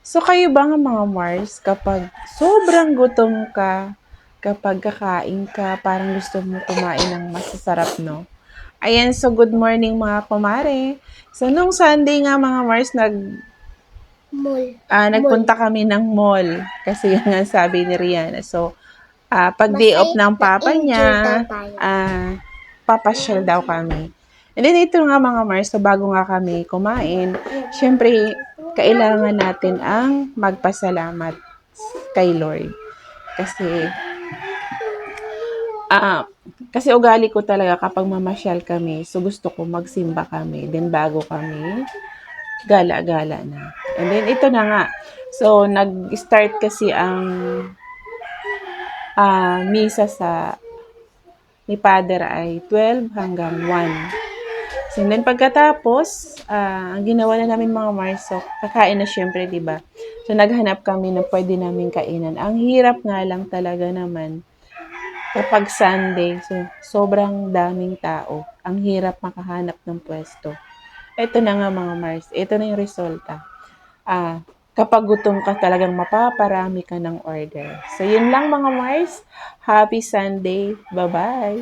So, kayo ba nga mga Mars, kapag sobrang gutom ka, kapag kakain ka, parang gusto mo kumain ng masasarap, no? Ayan, so good morning mga kumare. So, nung Sunday nga mga Mars, Mall. nagpunta kami ng mall. Kasi yan nga sabi ni Rihanna. So, pag day off ng papa Na-injure daw niya, tayo. papasyal daw kami. And then ito nga mga Mars, so bago nga kami kumain, syempre, kailangan natin ang magpasalamat kay Lord. Kasi, ah, kasi ugali ko talaga kapag mamasyal kami, so gusto ko magsimba kami, then bago kami gala-gala na. And then ito na nga. So nag-start kasi ang misa ni Father ay 12 hanggang 1. So then pagkatapos, ang ginawa na namin mga Mars, so kakain na syempre, 'di ba? So naghanap kami ng pwede naming kainan. Ang hirap nga lang talaga naman kapag Sunday, so sobrang daming tao. Ang hirap makahanap ng pwesto. Ito na nga mga Mars, ito na yung resulta. Kapag gutom ka talagang mapaparami ka ng order. So yun lang mga Mars. Happy Sunday. Bye-bye.